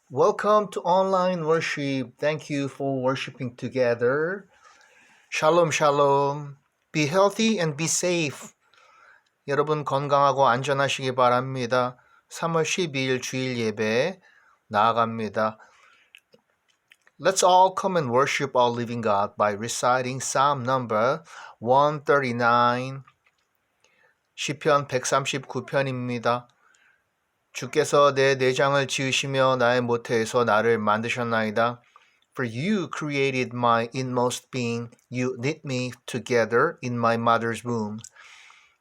Welcome to online worship. Thank you for worshiping together. Shalom, shalom. Be healthy and be safe. 여러분 건강하고 안전하시기 바랍니다. 3월 12일 주일 예배 나아갑니다. Let's all come and worship our living God by reciting Psalm number 139, 시편 139편입니다. 주께서 내 내장을 지으시며 나의 모태에서 나를 만드셨나이다. For you created my inmost being. You knit me together in my mother's womb.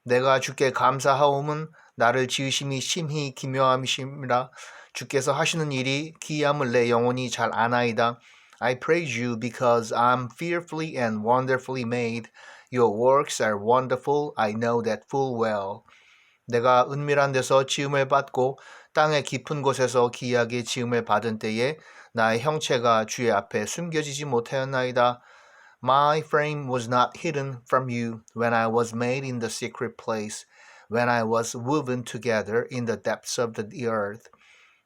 내가 주께 감사하옴은 나를 지으심이 심히 기묘함이심이라. 주께서 하시는 일이 기이함을 내 영혼이 잘 아나이다. I praise you because I'm fearfully and wonderfully made. Your works are wonderful. I know that full well. 내가 은밀한 데서 지음을 받고 땅의 깊은 곳에서 기이하게 지음을 받은 때에 나의 형체가 주의 앞에 숨겨지지 못하였나이다. My frame was not hidden from you when I was made in the secret place, when I was woven together in the depths of the earth.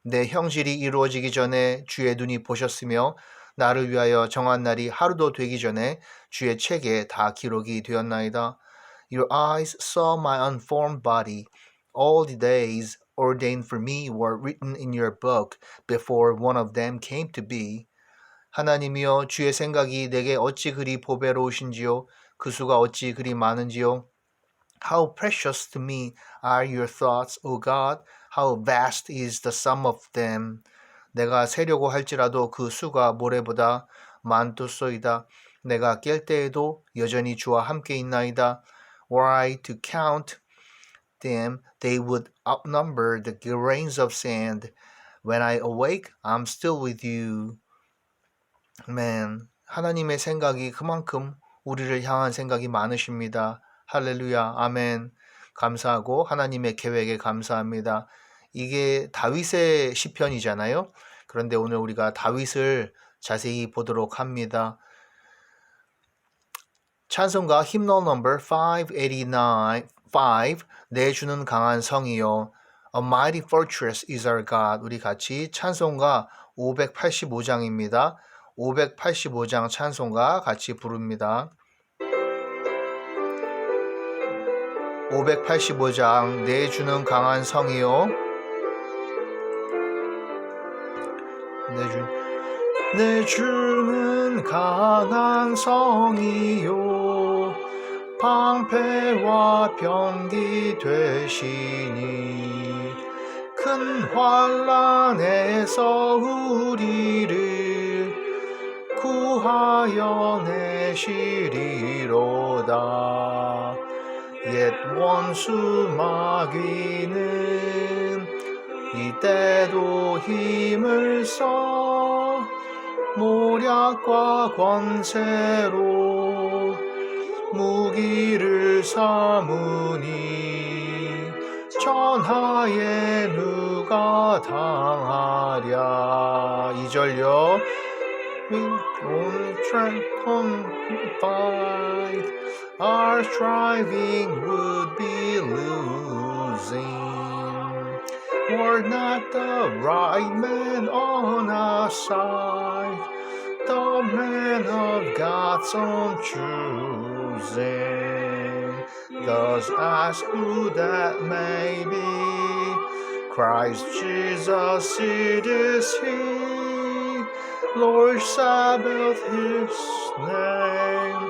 내 형질이 이루어지기 전에 주의 눈이 보셨으며 나를 위하여 정한 날이 하루도 되기 전에 주의 책에 다 기록이 되었나이다. Your eyes saw my unformed body. All the days ordained for me were written in your book before one of them came to be. 하나님이여 주의 생각이 내게 어찌 그리 보배로우신지요. 그 수가 어찌 그리 많은지요. How precious to me are your thoughts, O God. How vast is the sum of them. 내가 세려고 할지라도 그 수가 모래보다 많도소이다. 내가 깰 때에도 여전히 주와 함께 있나이다. Were I to count them, they would outnumber the grains of sand. When I awake, I'm still with you. Amen. 하나님의 생각이 그만큼 우리를 향한 생각이 많으십니다. 할렐루야. 아멘. 감사하고 하나님의 계획에 감사합니다. 이게 다윗의 시편이잖아요. 그런데 오늘 우리가 다윗을 자세히 보도록 합니다. 찬송가 hymnal number 589, 내 주는 강한 성이요. A mighty fortress is our God. 우리 같이 찬송가 585장입니다. 585장 찬송가 같이 부릅니다. 585장 내 주는 강한 성이요. 내 주는 강한 성이요 방패와 병기 되시니 큰 환난에서 우리를 구하여 내시리로다. 옛 원수 마귀는 이때도 힘을 써 모략과 권세로 무기를 삼으니 전하에 누가 당하랴. 2절요. We won't try to fight. Our striving would be losing. We're not the right man on our side, the man of God's own choosing. Thus ask who that may be. Christ Jesus it is He, Lord Sabaoth His name,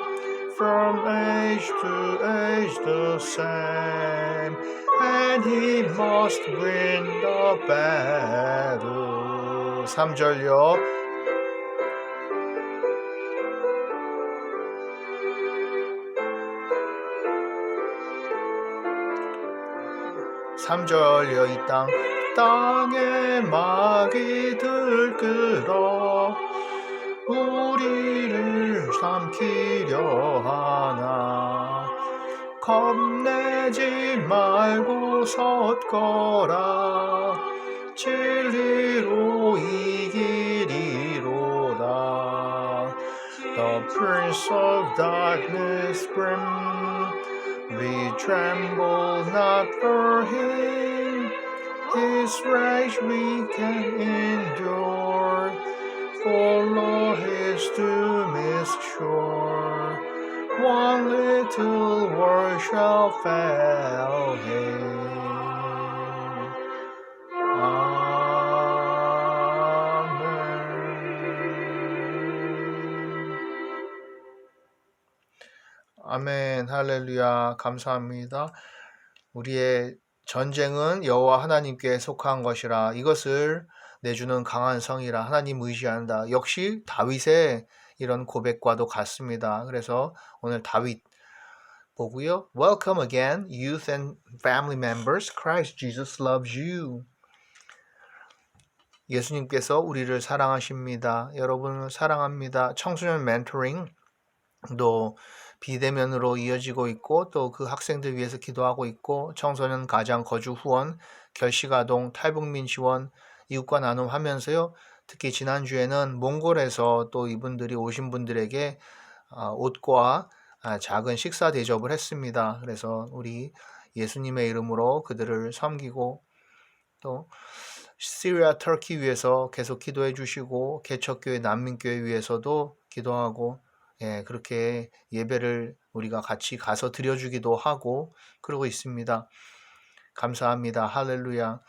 from age to age the same. And he must win the battle. 3절요. 이 땅에 마귀 들끓어 우리를 삼키려 하나. 겁내지 말고 섰거라. 진리로 이기리로다. The Prince of Darkness grim, we tremble not for him. His rage we can endure. follow his doom is sure. One little word shall fail him. 아멘, 할렐루야, 감사합니다. 우리의 전쟁은 여호와 하나님께 속한 것이라 이것을 내주는 강한 성이라 하나님 의지한다. 역시 다윗의 이런 고백과도 같습니다. 그래서 오늘 다윗 보고요. Welcome again, youth and family members. Christ Jesus loves you. 예수님께서 우리를 사랑하십니다. 여러분을 사랑합니다. 청소년 멘토링도 비대면으로 이어지고 있고 또 그 학생들 위해서 기도하고 있고 청소년 가장 거주 후원, 결식아동, 탈북민 지원, 이웃과 나눔하면서요. 특히 지난주에는 몽골에서 또 이분들이 오신 분들에게 옷과 작은 식사 대접을 했습니다. 그래서 우리 예수님의 이름으로 그들을 섬기고 또 시리아, 터키 위해서 계속 기도해 주시고 개척교회, 난민교회 위해서도 기도하고 그렇게 예배를 우리가 같이 가서 드려주기도 하고 그러고 있습니다. 감사합니다. 할렐루야.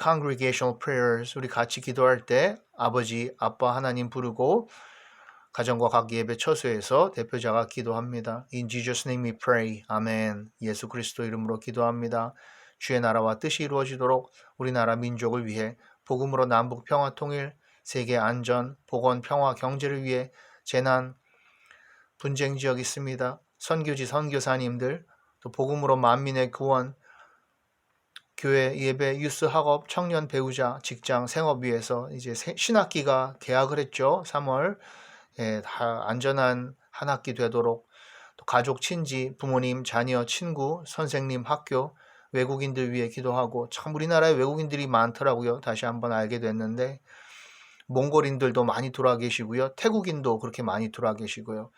Congregational prayers, 우리 같이 기도할 때 아버지, 아빠 하나님 부르고 가정과 각 예배 처소에서 대표자가 기도합니다. In Jesus' name we pray. 아멘. 예수 그리스도 이름으로 기도합니다. 주의 나라와 뜻이 이루어지도록 우리나라 민족을 위해 복음으로 남북 평화 통일, 세계 안전, 보건, 평화, 경제를 위해 재난, 분쟁 지역 있습니다. 선교지 선교사님들, 또 복음으로 만민의 구원, 교회, 예배, 유스, 학업, 청년, 배우자, 직장, 생업 위해서 이제 신학기가 개학을 했죠. 3월. 다 안전한 한 학기 되도록 또 가족, 친지, 부모님, 자녀, 친구, 선생님, 학교, 외국인들 위해 기도하고 참 우리나라에 외국인들이 많더라고요. 다시 한번 알게 됐는데 몽골인들도 많이 들어와 계시고요. 태국인도 그렇게 많이 들어와 계시고요.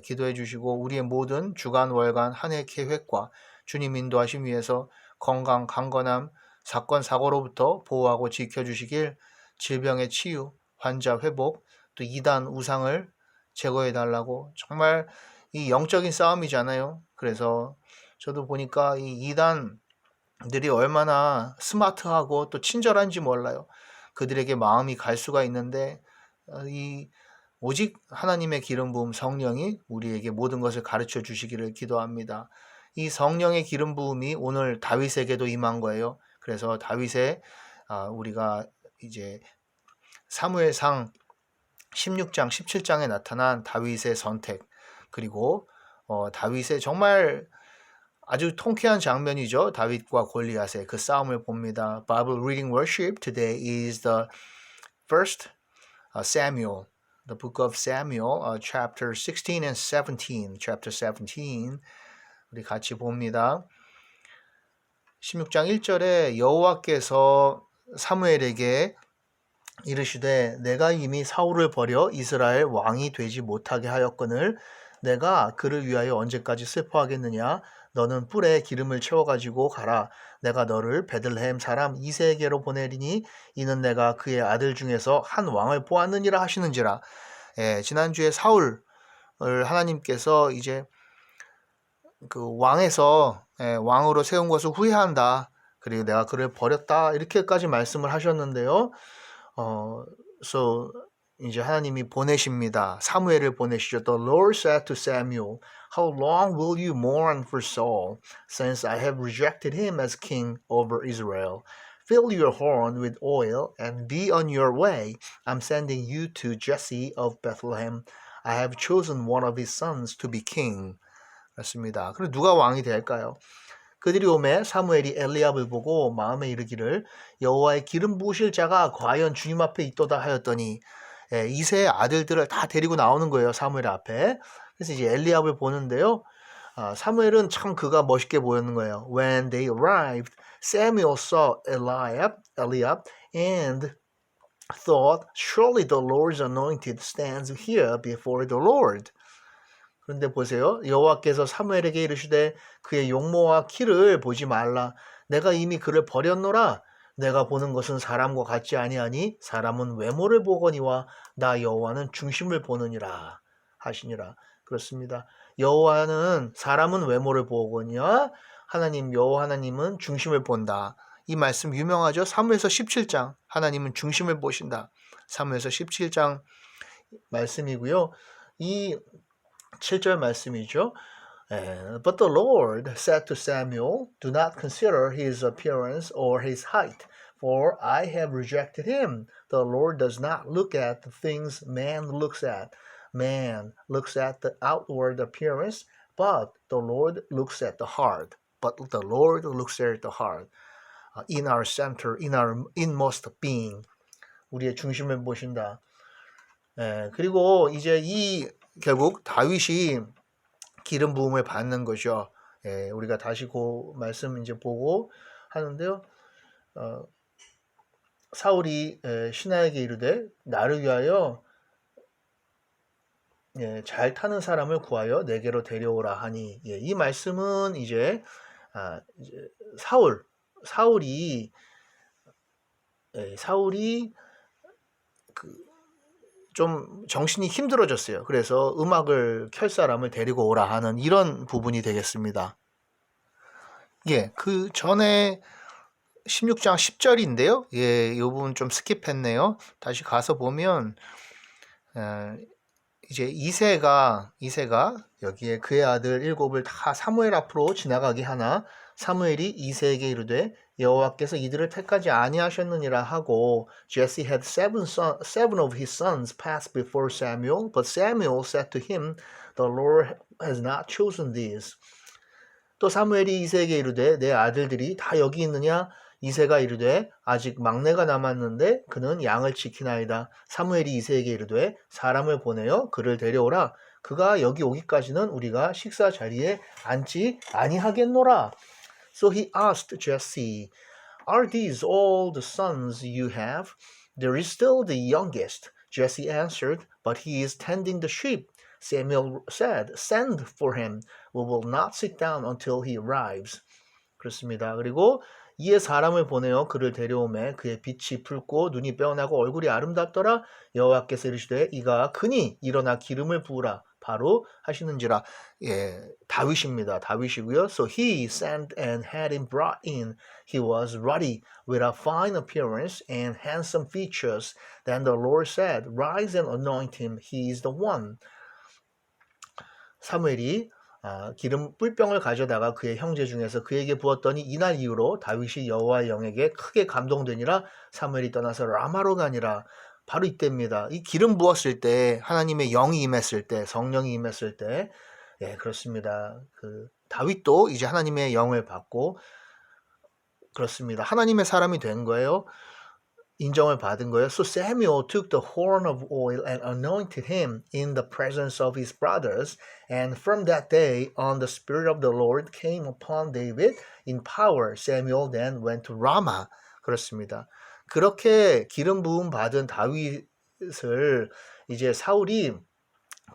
기도해 주시고 우리의 모든 주간, 월간, 한 해 계획과 주님 인도하심 위해서 건강, 강건함, 사건, 사고로부터 보호하고 지켜주시길 질병의 치유, 환자 회복, 또 이단 우상을 제거해 달라고 정말 이 영적인 싸움이잖아요. 그래서 저도 보니까 이 이단들이 얼마나 스마트하고 또 친절한지 몰라요. 그들에게 마음이 갈 수가 있는데 이 오직 하나님의 기름 부음 성령이 우리에게 모든 것을 가르쳐 주시기를 기도합니다. 이 성령의 기름 부음이 오늘 다윗에게도 임한 거예요. 그래서 다윗의 우리가 이제 사무엘상 16장, 17장에 나타난 다윗의 선택 그리고 다윗의 정말 아주 통쾌한 장면이죠. 다윗과 골리앗의 그 싸움을 봅니다. Bible reading worship today is the first Samuel, the book of Samuel, chapter 16 and 17. Chapter 17 우리 같이 봅니다. 16장 1절에 여호와께서 사무엘에게 이르시되 내가 이미 사울을 버려 이스라엘 왕이 되지 못하게 하였거늘 내가 그를 위하여 언제까지 슬퍼하겠느냐 너는 뿔에 기름을 채워가지고 가라 내가 너를 베들레헴 사람 이새에게로 보내리니 이는 내가 그의 아들 중에서 한 왕을 보았느니라 하시는지라. 지난주에 사울을 하나님께서 이제 그 왕에서 왕으로 세운 것을 후회한다. 그리고 내가 그를 버렸다. 이렇게까지 말씀을 하셨는데요. So 이제 하나님이 보내십니다. 사무엘을 보내시죠. The Lord said to Samuel, How long will you mourn for Saul, since I have rejected him as king over Israel? Fill your horn with oil and be on your way. I'm sending you to Jesse of Bethlehem. I have chosen one of his sons to be king. 그렇습니다. 그럼 누가 왕이 될까요? 그들이 오매 사무엘이 엘리압을 보고 마음에 이르기를 여호와의 기름 부으실 자가 과연 주님 앞에 있도다 하였더니 이새의 아들들을 다 데리고 나오는 거예요. 사무엘 앞에. 그래서 이제 엘리압을 보는데요. 사무엘은 참 그가 멋있게 보였는 거예요. When they arrived, Samuel saw Eliab and thought, Surely the Lord's anointed stands here before the Lord. 그런데 보세요. 여호와께서 사무엘에게 이르시되 그의 용모와 키를 보지 말라. 내가 이미 그를 버렸노라. 내가 보는 것은 사람과 같지 아니하니 사람은 외모를 보거니와 나 여호와는 중심을 보느니라 하시니라. 그렇습니다. 여호와는 사람은 외모를 보거니와 하나님 여호와 하나님은 중심을 본다. 이 말씀 유명하죠. 사무엘서 17장 하나님은 중심을 보신다. 사무엘서 17장 말씀이고요. 이 7절 말씀이죠. But the Lord said to Samuel, Do not consider his appearance or his height, for I have rejected him. The Lord does not look at the things man looks at. Man looks at the outward appearance, but the Lord looks at the heart. But the Lord looks at the heart. In our center, in our inmost being. 우리의 중심을 보신다. 그리고 이제 이 결국 다윗이 기름 부음을 받는 거죠. 우리가 다시 그 말씀 이제 보고 하는데요. 사울이 신하에게 이르되 나를 위하여 잘 타는 사람을 구하여 내게로 데려오라 하니 이 말씀은 이제 사울이 좀 정신이 힘들어졌어요. 그래서 음악을 켤 사람을 데리고 오라 하는 이런 부분이 되겠습니다. 그 전에 16장 10절인데요. 이 부분 좀 스킵했네요. 다시 가서 보면 이제 이새가 여기에 그의 아들 7을 다 사무엘 앞으로 지나가게 하나 사무엘이 이새에게 이르되 여호와께서 이들을 택하지 아니하셨느니라 하고 Jesse had seven of his sons pass before Samuel, but Samuel said to him, The Lord has not chosen these. 또 사무엘이 이새에게 이르되 내 아들들이 다 여기 있느냐? 이새가 이르되 아직 막내가 남았는데 그는 양을 지키나이다. 사무엘이 이새에게 이르되 사람을 보내어 그를 데려오라. 그가 여기 오기까지는 우리가 식사 자리에 앉지 아니하겠노라. So he asked Jesse, Are these all the sons you have? There is still the youngest. Jesse answered, But he is tending the sheep. Samuel said, Send for him. We will not sit down until he arrives. 그렇습니다. 그리고 이에 사람을 보내어 그를 데려오매 그의 빛이 붉고 눈이 빼어나고 얼굴이 아름답더라. 여호와께서 이르시되 이가 크니 일어나 기름을 부으라. 바로 하시는지라. 다윗입니다. 다윗이고요. So he sent and had him brought in. He was ruddy with a fine appearance and handsome features. Then the Lord said, Rise and anoint him. He is the one. 사무엘이 기름 뿔병을 가져다가 그의 형제 중에서 그에게 부었더니 이날 이후로 다윗이 여호와의 영에게 크게 감동되니라. 사무엘이 떠나서 라마로 가니라. 바로 이때입니다. 이 기름 부었을 때 하나님의 영이 임했을 때 성령이 임했을 때 그렇습니다. 다윗도 이제 하나님의 영을 받고 그렇습니다. 하나님의 사람이 된 거예요. 인정을 받은 거예요. So Samuel took the horn of oil and anointed him in the presence of his brothers. And from that day on, the Spirit of the Lord came upon David in power. Samuel then went to Ramah. 그렇습니다. 그렇게 기름 부음 받은 다윗을 이제 사울이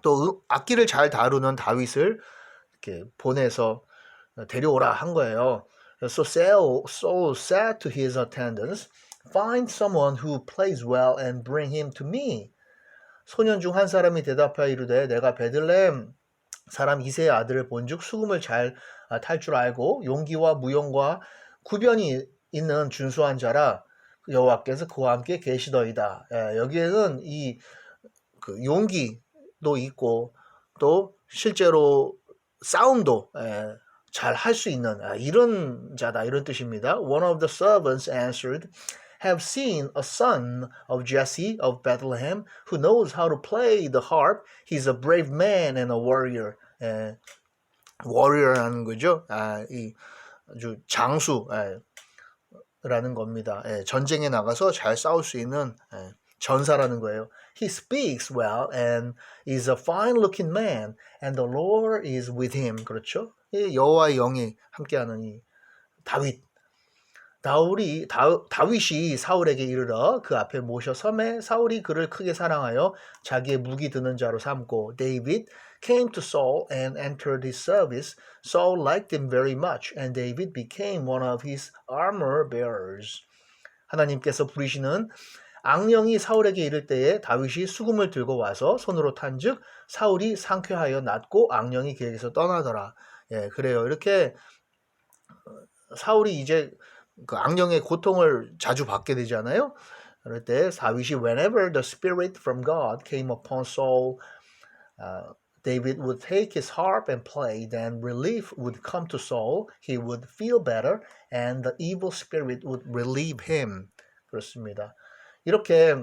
또 악기를 잘 다루는 다윗을 이렇게 보내서 데려오라 한 거예요. So Saul said to his attendants, Find someone who plays well and bring him to me. 소년 중 한 사람이 대답하여 이르되 내가 베들레헴 사람 이새의 아들을 본즉 수금을 잘 탈 줄 알고 용기와 무용과 구변이 있는 준수한 자라. 여호와께서 그와 함께 계시더이다. 여기에는 이 용기도 있고 또 실제로 싸움도 잘 할 수 있는 이런 자다 이런 뜻입니다. One of the servants answered, Have seen a son of Jesse of Bethlehem who knows how to play the harp. He's a brave man and a warrior. warrior라는 거죠. 이 아주 장수. 라는 겁니다. 전쟁에 나가서 잘 싸울 수 있는 전사라는 거예요. He speaks well and is a fine-looking man, and the Lord is with him. 그렇죠? 여호와의 영이 함께하는 이 다윗이 사울에게 이르러 그 앞에 모셔 섬에 사울이 그를 크게 사랑하여 자기의 무기 드는 자로 삼고 David came to Saul and entered his service. Saul liked him very much, and David became one of his armor bearers. 하나님께서 부리시는 악령이 사울에게 이를 때에 다윗이 수금을 들고 와서 손으로 탄즉 사울이 상쾌하여 낫고 악령이 그에게서 떠나더라. 예, 그래요. 이렇게 사울이 이제 그 악령의 고통을 자주 받게 되잖아요. 그럴 때 다윗이 whenever the spirit from God came upon Saul, David would take his harp and play. Then relief would come to Saul. He would feel better, and the evil spirit would relieve him. 그렇습니다. 이렇게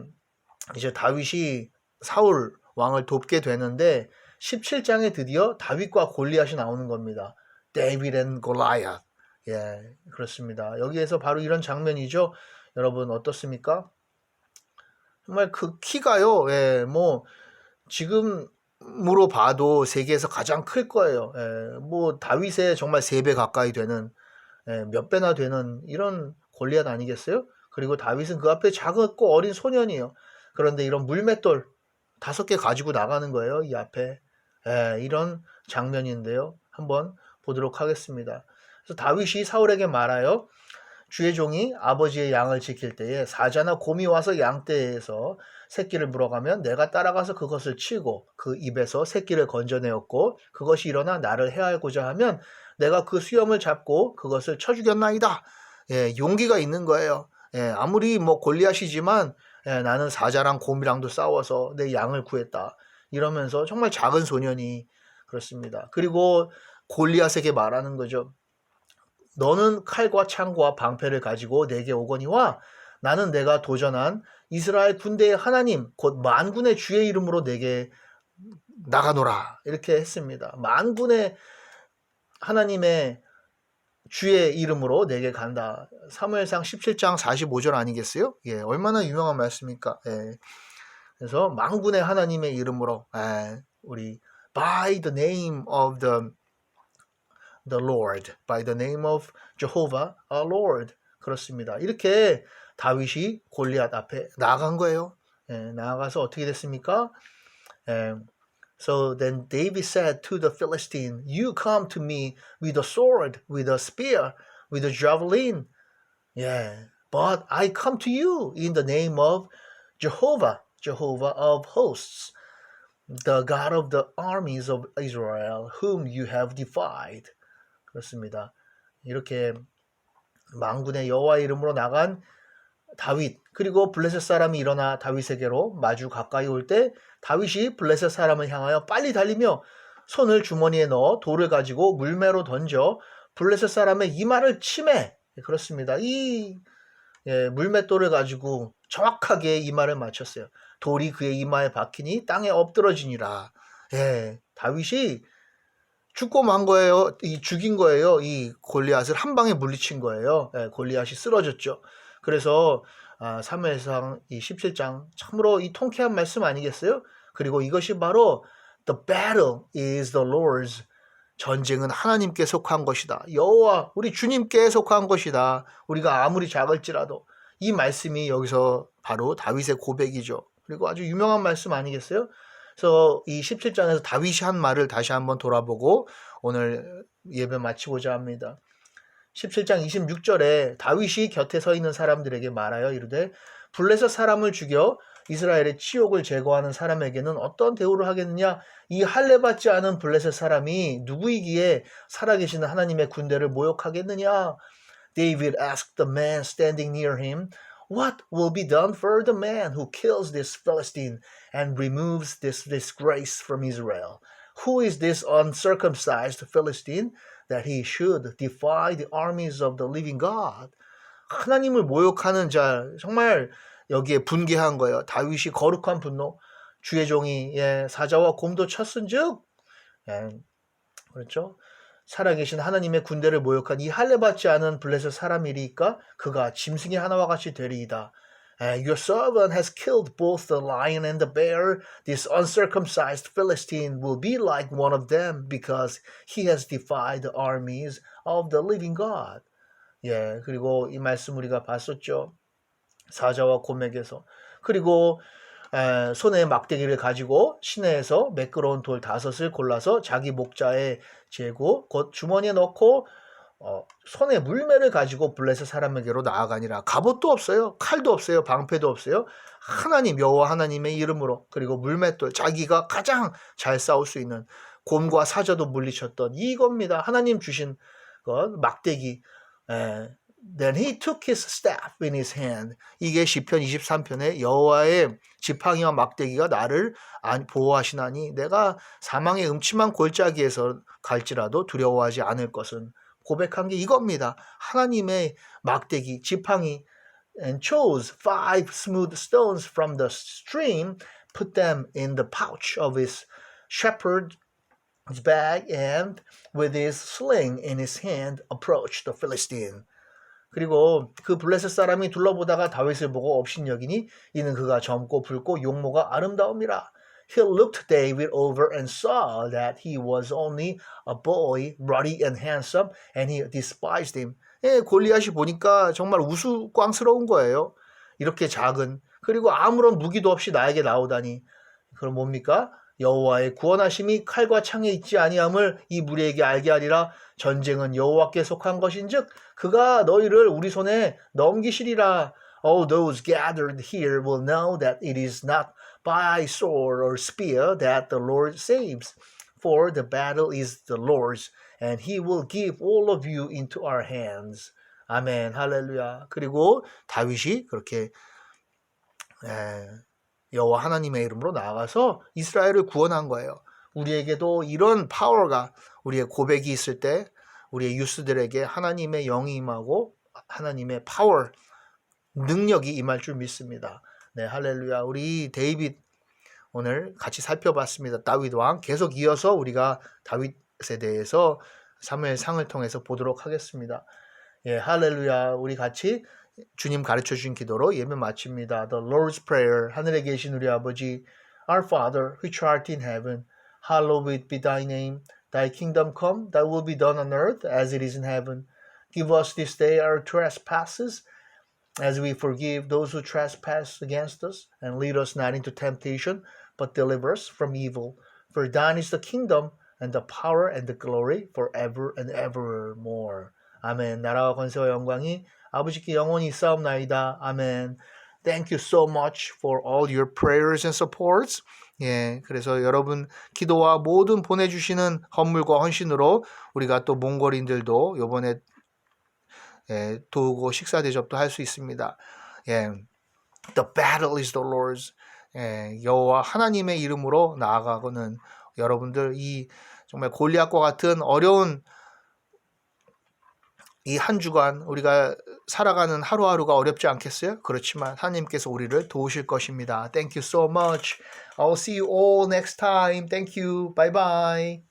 이제 다윗이 사울 왕을 돕게 되는데 17장에 드디어 다윗과 골리앗이 나오는 겁니다. David and Goliath. 예, 그렇습니다. 여기에서 바로 이런 장면이죠. 여러분 어떻습니까? 정말 그 키가요. 예, 뭐 지금으로 봐도 세계에서 가장 클 거예요. 예, 뭐 다윗의 정말 3배 가까이 되는, 몇 배나 되는 이런 골리앗 아니겠어요? 그리고 다윗은 그 앞에 작고 어린 소년이에요. 그런데 이런 물맷돌 5개 가지고 나가는 거예요. 이 앞에. 이런 장면인데요. 한번 보도록 하겠습니다. 그래서 다윗이 사울에게 말하여 주의 종이 아버지의 양을 지킬 때에 사자나 곰이 와서 양떼에서 새끼를 물어가면 내가 따라가서 그것을 치고 그 입에서 새끼를 건져내었고 그것이 일어나 나를 해하고자 하면 내가 그 수염을 잡고 그것을 쳐 죽였나이다. 예, 용기가 있는 거예요. 예, 아무리 뭐 골리앗이지만 나는 사자랑 곰이랑도 싸워서 내 양을 구했다. 이러면서 정말 작은 소년이 그렇습니다. 그리고 골리앗에게 말하는 거죠. 너는 칼과 창과 방패를 가지고 내게 오거니와 나는 내가 도전한 이스라엘 군대의 하나님 곧 만군의 주의 이름으로 내게 나가노라. 이렇게 했습니다. 만군의 하나님의 주의 이름으로 내게 간다. 사무엘상 17장 45절 아니겠어요? 예, 얼마나 유명한 말씀입니까? 예. 그래서 만군의 하나님의 이름으로 우리 by the name of the Lord, by the name of Jehovah, our Lord. 그렇습니다. 이렇게 다윗이 골리앗 앞에 나아간 거예요. 나아가서 어떻게 됐습니까? So then David said to the Philistine, you come to me with a sword, with a spear, with a javelin. Yeah, but I come to you in the name of Jehovah, Jehovah of hosts, the God of the armies of Israel, whom you have defied. 그렇습니다. 이렇게 만군의 여호와 이름으로 나간 다윗, 그리고 블레셋 사람이 일어나 다윗에게로 마주 가까이 올 때 다윗이 블레셋 사람을 향하여 빨리 달리며 손을 주머니에 넣어 돌을 가지고 물매로 던져 블레셋 사람의 이마를 치매. 그렇습니다. 이 물맷돌을 가지고 정확하게 이마를 맞췄어요. 돌이 그의 이마에 박히니 땅에 엎드러지니라. 다윗이 죽고 만 거예요. 죽인 거예요. 이 골리앗을 한 방에 물리친 거예요. 골리앗이 쓰러졌죠. 그래서 사무엘상 이 17장 참으로 이 통쾌한 말씀 아니겠어요? 그리고 이것이 바로 The battle is the Lord's. 전쟁은 하나님께 속한 것이다. 여호와 우리 주님께 속한 것이다. 우리가 아무리 작을지라도. 이 말씀이 여기서 바로 다윗의 고백이죠. 그리고 아주 유명한 말씀 아니겠어요? 그래서 이 17장에서 다윗이 한 말을 다시 한번 돌아보고 오늘 예배 마치고자 합니다. 17장 26절에 다윗이 곁에 서 있는 사람들에게 말하여 이르되 블레셋 사람을 죽여 이스라엘의 치욕을 제거하는 사람에게는 어떤 대우를 하겠느냐? 이 할례받지 않은 블레셋 사람이 누구이기에 살아계시는 하나님의 군대를 모욕하겠느냐? David asked the man standing near him, What will be done for the man who kills this Philistine and removes this disgrace from Israel? Who is this uncircumcised Philistine that he should defy the armies of the living God? 하나님을 모욕하는 자, 정말 여기에 분개한 거예요. 다윗이 거룩한 분노, 주의 종이 사자와 곰도 쳤은즉, 그렇죠? 살아계신 하나님의 군대를 모욕한 이 할례받지 않은 블레셋 사람이리까 그가 짐승의 하나와 같이 되리이다. Your servant has killed both the lion and the bear. This uncircumcised Philistine will be like one of them because he has defied the armies of the living God. 그리고 이 말씀 우리가 봤었죠. 사자와 곰에게서. 그리고 손에 막대기를 가지고 시내에서 매끄러운 돌 5을 골라서 자기 목자에 재고 곧 주머니에 넣고 손에 물매를 가지고 블레셋 사람에게로 나아가니라. 갑옷도 없어요. 칼도 없어요. 방패도 없어요. 하나님 여호와 하나님의 이름으로 그리고 물맷돌 자기가 가장 잘 싸울 수 있는 곰과 사자도 물리쳤던 이겁니다. 하나님 주신 것 막대기. Then he took his staff in his hand. 이게 시편 23편에 여호와의 지팡이와 막대기가 나를 보호하시나니 내가 사망의 음침한 골짜기에서 갈지라도 두려워하지 않을 것은 고백한 게 이겁니다. 하나님의 막대기, 지팡이 and chose 5 smooth stones from the stream, put them in the pouch of his shepherd's bag, and with his sling in his hand approached the Philistine. 그리고 그 블레셋 사람이 둘러보다가 다윗을 보고 업신여기니 이는 그가 젊고 붉고 용모가 아름다움이라. He looked David over and saw that he was only a boy, ruddy and handsome, and he despised him. 골리앗이 보니까 정말 우스꽝스러운 거예요. 이렇게 작은, 그리고 아무런 무기도 없이 나에게 나오다니. 그럼 뭡니까? 여호와의 구원하심이 칼과 창에 있지 아니함을 이 무리에게 알게 하리라. 전쟁은 여호와께 속한 것인즉 그가 너희를 우리 손에 넘기시리라. All those gathered here will know that it is not by sword or spear that the Lord saves, for the battle is the Lord's, and he will give all of you into our hands. 아멘, 할렐루야. 그리고 다윗이 그렇게 여호와 하나님의 이름으로 나아가서 이스라엘을 구원한 거예요. 우리에게도 이런 파워가, 우리의 고백이 있을 때 우리의 유스들에게 하나님의 영이 임하고 하나님의 파워, 능력이 임할 줄 믿습니다. 네, 할렐루야. 우리 데이빗 오늘 같이 살펴봤습니다. 다윗 왕. 계속 이어서 우리가 다윗에 대해서 사무엘상을 통해서 보도록 하겠습니다. 예, 할렐루야. 우리 같이 주님 가르쳐 주신 기도로 예배 마칩니다. The Lord's Prayer. 하늘에 계신 우리 아버지, Our Father, which art in heaven, hallowed be thy name. Thy kingdom come, thy will be done on earth as it is in heaven. Give us this day our trespasses, as we forgive those who trespass against us, and lead us not into temptation, but deliver us from evil. For thine is the kingdom, and the power, and the glory, forever and evermore. 아멘. 나라와 권세와 영광이 아버지께 영원히 있사옵나이다. 아멘. Thank you so much for all your prayers and supports. 예, 그래서 여러분 기도와 모든 보내주시는 헌물과 헌신으로 우리가 또 몽골인들도 이번에 도우고 식사 대접도 할 수 있습니다. 예, The battle is the Lord's. 예, 여호와 하나님의 이름으로 나아가고는 여러분들 이 정말 골리앗과 같은 어려운 이 한 주간 우리가 살아가는 하루하루가 어렵지 않겠어요? 그렇지만 하나님께서 우리를 도우실 것입니다. Thank you so much. I'll see you all next time. Thank you. Bye bye.